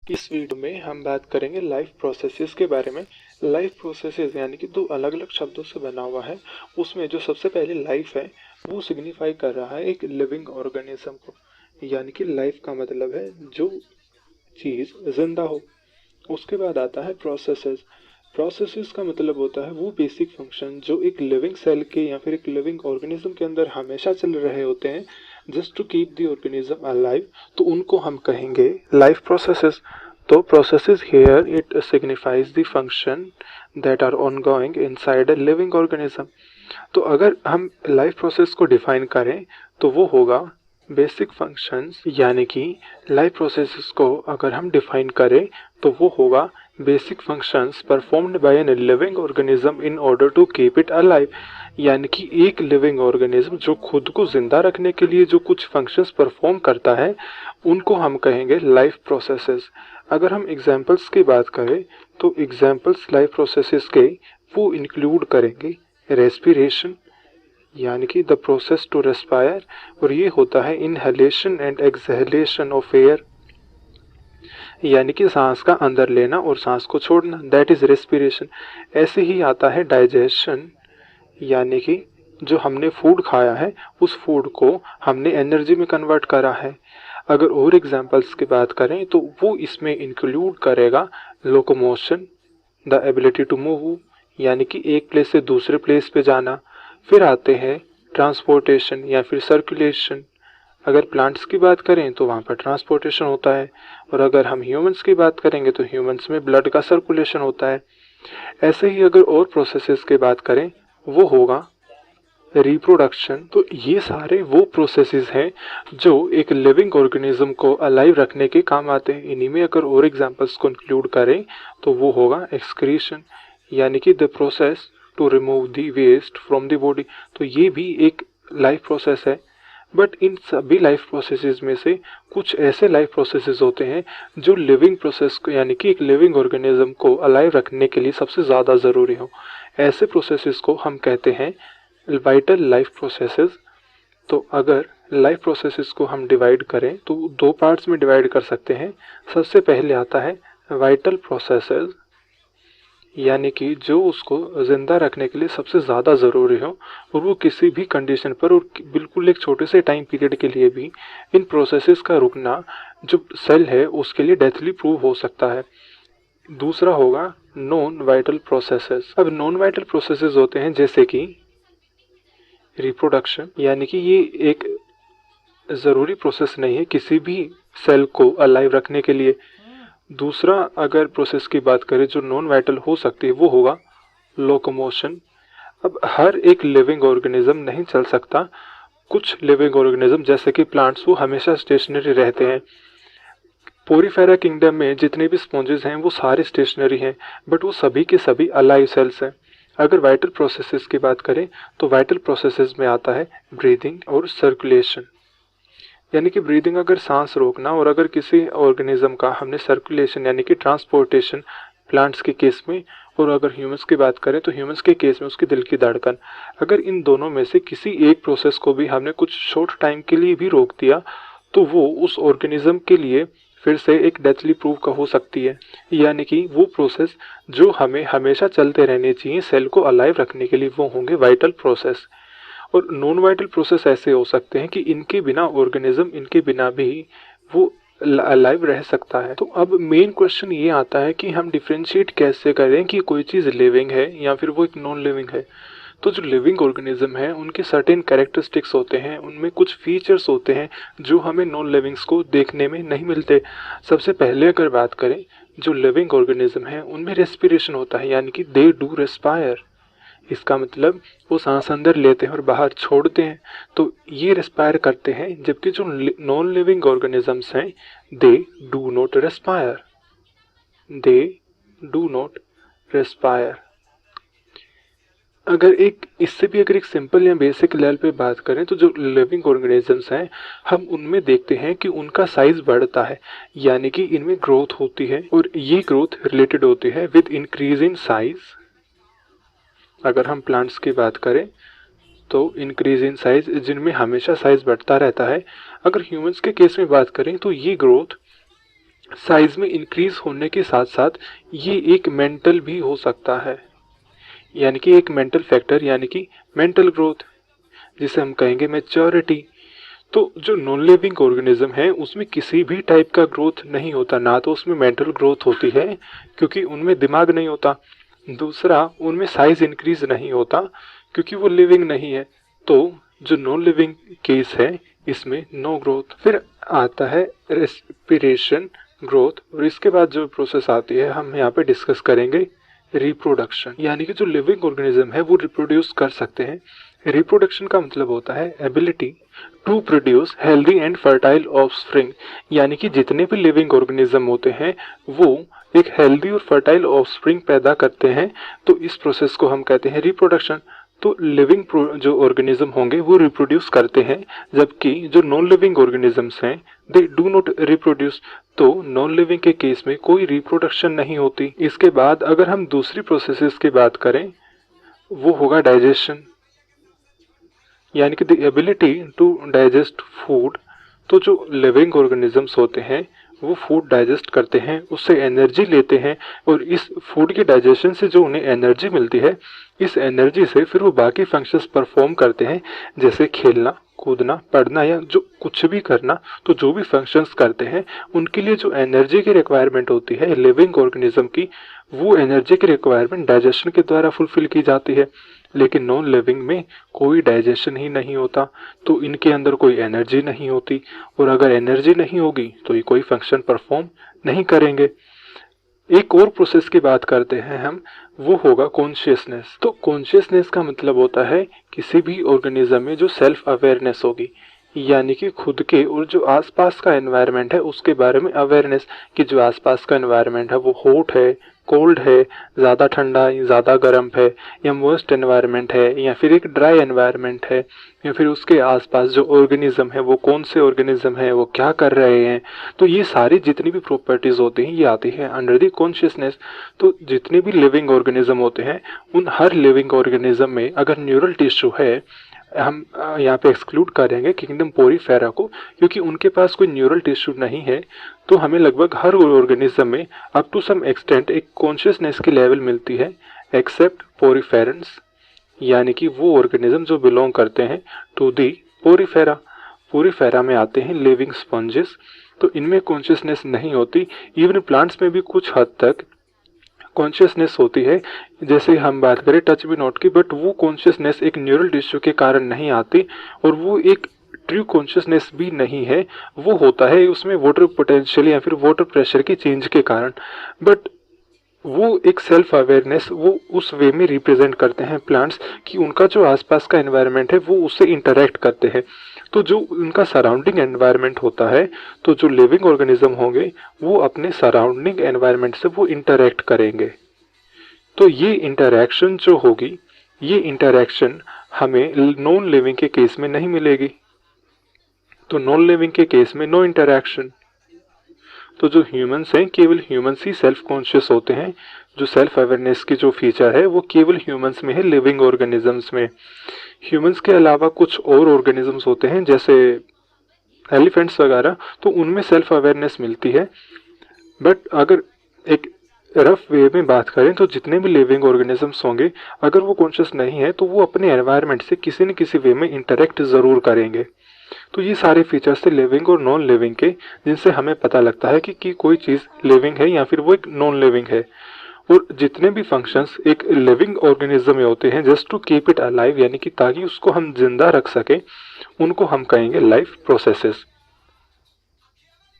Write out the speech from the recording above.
इस वीडियो में हम बात करेंगे लाइफ प्रोसेसेस के बारे में। लाइफ प्रोसेसेस यानी कि दो अलग अलग शब्दों से बना हुआ है। उसमें जो सबसे पहले लाइफ है वो सिग्निफाई कर रहा है एक लिविंग ऑर्गेनिज्म को, यानी कि लाइफ का मतलब है जो चीज़ जिंदा हो। उसके बाद आता है प्रोसेसेस। प्रोसेसेस का मतलब होता है वो बेसिक फंक्शन जो एक लिविंग सेल के या फिर एक लिविंग ऑर्गेनिज्म के अंदर हमेशा चल रहे होते हैं, just to keep the organism alive. तो उनको हम कहेंगे लाइफ प्रोसेसेस। तो processes here it signifies the function that are ongoing inside a living organism. तो अगर हम लाइफ प्रोसेस को डिफाइन करें तो वो होगा बेसिक फंक्शंस, यानी कि लाइफ प्रोसेसेस को अगर हम डिफाइन करें तो वो होगा basic functions performed by an living organism in order to keep it alive. यानी कि एक लिविंग ऑर्गेनिज्म जो खुद को जिंदा रखने के लिए जो कुछ फंक्शंस परफॉर्म करता है उनको हम कहेंगे लाइफ प्रोसेसेस। अगर हम एग्जांपल्स की बात करें तो एग्जांपल्स लाइफ प्रोसेसेस के वो इंक्लूड करेंगे रेस्पिरेशन, यानी कि द प्रोसेस टू रेस्पायर, और ये होता है inhalation and exhalation of air, यानी कि सांस का अंदर लेना और सांस को छोड़ना, दैट इज रेस्पिरेशन। ऐसे ही आता है डाइजेशन, यानी कि जो हमने फूड खाया है उस फूड को हमने एनर्जी में कन्वर्ट करा है। अगर और एग्जांपल्स की बात करें तो वो इसमें इंक्लूड करेगा locomotion, the ability to move, यानी कि एक प्लेस से दूसरे प्लेस पे जाना। फिर आते हैं ट्रांसपोर्टेशन या फिर सर्कुलेशन। अगर प्लांट्स की बात करें तो वहाँ पर ट्रांसपोर्टेशन होता है, और अगर हम ह्यूमंस की बात करेंगे तो ह्यूमंस में ब्लड का सर्कुलेशन होता है। ऐसे ही अगर और प्रोसेसेस की बात करें वो होगा रिप्रोडक्शन। तो ये सारे वो प्रोसेसेस हैं जो एक लिविंग ऑर्गेनिज्म को अलाइव रखने के काम आते हैं। इन्हीं में अगर और एग्जांपल्स को इंक्लूड करें तो वो होगा एक्सक्रीशन, यानी कि the process to remove the waste from the body. तो ये भी एक लाइफ प्रोसेस है। बट इन सभी लाइफ प्रोसेसेस में से कुछ ऐसे लाइफ प्रोसेसेस होते हैं जो लिविंग प्रोसेस को, यानी कि एक लिविंग ऑर्गेनिज्म को अलाइव रखने के लिए सबसे ज़्यादा ज़रूरी हो। ऐसे प्रोसेसेस को हम कहते हैं वाइटल लाइफ प्रोसेसेस। तो अगर लाइफ प्रोसेसेस को हम डिवाइड करें तो दो पार्ट्स में डिवाइड कर सकते हैं। सबसे पहले आता है वाइटल प्रोसेसेस, यानी कि जो उसको ज़िंदा रखने के लिए सबसे ज़्यादा ज़रूरी हो और वो किसी भी कंडीशन पर और बिल्कुल एक छोटे से टाइम पीरियड के लिए भी इन प्रोसेसेस का रुकना जो सेल है उसके लिए डेथली प्रूव हो सकता है। दूसरा होगा नॉन वाइटल प्रोसेसेस। अब नॉन वाइटल प्रोसेसेस होते हैं जैसे कि रिप्रोडक्शन, यानी कि ये एक ज़रूरी प्रोसेस नहीं है किसी भी सेल को अलाइव रखने के लिए। दूसरा अगर प्रोसेस की बात करें जो नॉन वाइटल हो सकती है वो होगा लोकोमोशन। अब हर एक लिविंग ऑर्गेनिज्म नहीं चल सकता। कुछ लिविंग ऑर्गेनिज्म जैसे कि प्लांट्स वो हमेशा स्टेशनरी रहते हैं। पोरीफेरा किंगडम में जितने भी स्पॉन्जेस हैं वो सारे स्टेशनरी हैं, बट वो सभी के सभी अलाइव सेल्स हैं। अगर वाइटल प्रोसेसेस की बात करें तो वाइटल प्रोसेसेस में आता है ब्रीदिंग और सर्कुलेशन, यानी कि ब्रीदिंग अगर सांस रोकना, और अगर किसी ऑर्गेनिज्म का हमने सर्कुलेशन यानी कि ट्रांसपोर्टेशन प्लांट्स के केस में, और अगर ह्यूमंस की बात करें तो ह्यूमंस के केस में उसकी दिल की धड़कन। अगर इन दोनों में से किसी एक प्रोसेस को भी हमने कुछ शॉर्ट टाइम के लिए भी रोक दिया तो वो उस ऑर्गेनिज्म के लिए फिर से एक डेथली प्रूव का हो सकती है। यानी कि वो प्रोसेस जो हमें हमेशा चलते रहने चाहिए सेल को अलाइव रखने के लिए वो होंगे वाइटल प्रोसेस। और नॉन वाइटल प्रोसेस ऐसे हो सकते हैं कि इनके बिना ऑर्गेनिज्म, इनके बिना भी वो अलाइव रह सकता है। तो अब मेन क्वेश्चन ये आता है कि हम डिफ्रेंशिएट कैसे करें कि कोई चीज़ लिविंग है या फिर वो एक नॉन लिविंग है। तो जो लिविंग ऑर्गेनिज्म है उनके सर्टेन कैरेक्टरिस्टिक्स होते हैं, उनमें कुछ फीचर्स होते हैं जो हमें नॉन लिविंग्स को देखने में नहीं मिलते। सबसे पहले अगर बात करें जो लिविंग ऑर्गेनिज्म है उनमें रेस्पिरेशन होता है, यानी कि दे डू रेस्पायर। इसका मतलब वो सांस अंदर लेते हैं और बाहर छोड़ते हैं, तो ये रेस्पायर करते हैं। जबकि जो नॉन लिविंग ऑर्गेनिजम्स हैं they do not respire, they do not respire. अगर एक इससे भी अगर एक सिंपल या बेसिक लेवल पे बात करें तो जो लिविंग ऑर्गेनिजम्स हैं हम उनमें देखते हैं कि उनका साइज बढ़ता है, यानी कि इनमें ग्रोथ होती है, और ये ग्रोथ रिलेटेड होती है विद इंक्रीज इन साइज। अगर हम प्लांट्स की बात करें तो इंक्रीज इन साइज जिनमें हमेशा साइज बढ़ता रहता है। अगर ह्यूमंस के केस में बात करें तो ये ग्रोथ साइज में इंक्रीज होने के साथ साथ ये एक मेंटल भी हो सकता है, यानी कि एक मेंटल फैक्टर, यानी कि मेंटल ग्रोथ, जिसे हम कहेंगे मैच्योरिटी। तो जो नॉन लिविंग ऑर्गेनिज्म है उसमें किसी भी टाइप का ग्रोथ नहीं होता, ना तो उसमें मेंटल ग्रोथ होती है क्योंकि उनमें दिमाग नहीं होता, दूसरा उनमें साइज इंक्रीज नहीं होता क्योंकि वो लिविंग नहीं है। तो जो नॉन लिविंग केस है इसमें नो ग्रोथ। फिर आता है रेस्पिरेशन, ग्रोथ, और इसके बाद जो प्रोसेस आती है हम यहाँ पे डिस्कस करेंगे रिप्रोडक्शन, यानी कि जो लिविंग ऑर्गेनिज्म है वो रिप्रोड्यूस कर सकते हैं। रिप्रोडक्शन का मतलब होता है ability to produce healthy and fertile offspring, यानी कि जितने भी लिविंग ऑर्गेनिज्म होते हैं वो एक हेल्दी और फर्टाइल ऑफस्प्रिंग पैदा करते हैं, तो इस प्रोसेस को हम कहते हैं रिप्रोडक्शन। तो लिविंग जो ऑर्गेनिज्म होंगे वो रिप्रोड्यूस करते हैं, जबकि जो नॉन लिविंग ऑर्गेनिजम्स हैं दे डू नॉट रिप्रोड्यूस। तो नॉन लिविंग के केस में कोई रिप्रोडक्शन नहीं होती। इसके बाद अगर हम दूसरी प्रोसेसेस की बात करें वो होगा डाइजेशन, यानी कि the ability to digest food. तो जो लिविंग ऑर्गेनिजम्स होते हैं वो फूड डाइजेस्ट करते हैं, उससे एनर्जी लेते हैं, और इस फूड के डाइजेशन से जो उन्हें एनर्जी मिलती है इस एनर्जी से फिर वो बाकी फंक्शंस परफॉर्म करते हैं, जैसे खेलना, कूदना, पढ़ना या जो कुछ भी करना। तो जो भी फंक्शंस करते हैं उनके लिए जो एनर्जी की रिक्वायरमेंट होती है लिविंग ऑर्गेनिज्म की, वो एनर्जी की रिक्वायरमेंट डाइजेशन के द्वारा फुलफिल की जाती है। लेकिन नॉन लिविंग में कोई डाइजेशन ही नहीं होता, तो इनके अंदर कोई एनर्जी नहीं होती, और अगर एनर्जी नहीं होगी तो ये कोई फंक्शन परफॉर्म नहीं करेंगे। एक और प्रोसेस की बात करते हैं हम, वो होगा कॉन्शियसनेस। तो कॉन्शियसनेस का मतलब होता है किसी भी ऑर्गेनिज्म में जो सेल्फ अवेयरनेस होगी, यानी कि खुद के और जो आसपास का एनवायरनमेंट है उसके बारे में अवेयरनेस, कि जो आसपास का एनवायरनमेंट है वो हॉट है, कोल्ड है, ज़्यादा ठंडा है, ज़्यादा गर्म है, या मॉइस्ट एनवायरनमेंट है, या फिर एक ड्राई एनवायरनमेंट है, या फिर उसके आसपास जो ऑर्गेनिज्म है वो कौन से ऑर्गेनिज्म है, वो क्या कर रहे हैं। तो ये सारी जितनी भी प्रॉपर्टीज़ होती हैं ये आती है अंडर द कॉन्शियसनेस। तो जितने भी लिविंग ऑर्गेनिज्म होते हैं उन हर लिविंग ऑर्गेनिज्म में अगर न्यूरल टिश्यू है, हम यहाँ पे एक्सक्लूड करेंगे किंगडम पोरीफेरा को क्योंकि उनके पास कोई न्यूरल टिश्यू नहीं है, तो हमें लगभग हर ऑर्गेनिज्म में अप टू सम एक्सटेंट एक कॉन्शियसनेस की लेवल मिलती है, एक्सेप्ट पोरीफेरेंस, यानी कि वो ऑर्गेनिज्म जो बिलोंग करते हैं टू दी पोरीफेरा। पोरीफेरा में आते हैं लिविंग स्पॉन्जेस, तो इनमें कॉन्शियसनेस नहीं होती। इवन प्लांट्स में भी कुछ हद तक कॉन्शियसनेस होती है, जैसे हम बात करें टच भी नॉट की, बट वो कॉन्शियसनेस एक न्यूरल टिश्यू के कारण नहीं आती, और वो एक ट्रू कॉन्शियसनेस भी नहीं है, वो होता है उसमें वाटर पोटेंशियल या फिर वाटर प्रेशर की चेंज के कारण। बट वो एक सेल्फ अवेयरनेस वो उस वे में रिप्रेजेंट करते हैं प्लांट्स कि उनका जो आसपास का एनवायरनमेंट है वो उससे इंटरेक्ट करते हैं। तो जो उनका सराउंडिंग एनवायरनमेंट होता है, तो जो लिविंग ऑर्गेनिज्म होंगे वो अपने सराउंडिंग एनवायरनमेंट से वो इंटरेक्ट करेंगे। तो ये इंटरेक्शन जो होगी, ये इंटरेक्शन हमें नॉन लिविंग के केस में नहीं मिलेगी। तो नॉन लिविंग के केस में नो इंटरेक्शन। तो जो ह्यूमंस हैं केवल ह्यूमंस ही सेल्फ कॉन्शियस होते हैं, जो सेल्फ अवेयरनेस की जो फीचर है वो केवल ह्यूमंस में है, लिविंग ऑर्गेनिजम्स में। ह्यूमंस के अलावा कुछ और ऑर्गेनिजम्स होते हैं जैसे एलिफेंट्स वगैरह, तो उनमें सेल्फ अवेयरनेस मिलती है। बट अगर एक रफ वे में बात करें तो जितने भी लिविंग ऑर्गेनिजम्स होंगे अगर वो कॉन्शियस नहीं है तो वो अपने एनवायरनमेंट से किसी न किसी वे में इंटरेक्ट ज़रूर करेंगे। तो ये सारे फीचर्स थे लिविंग और नॉन लिविंग के, जिनसे हमें पता लगता है कि कोई चीज़ लिविंग है या फिर वो एक नॉन लिविंग है। और जितने भी फंक्शंस एक लिविंग ऑर्गेनिज्म में होते हैं just to keep it alive, यानी कि ताकि उसको हम जिंदा रख सकें, उनको हम कहेंगे लाइफ प्रोसेसेस।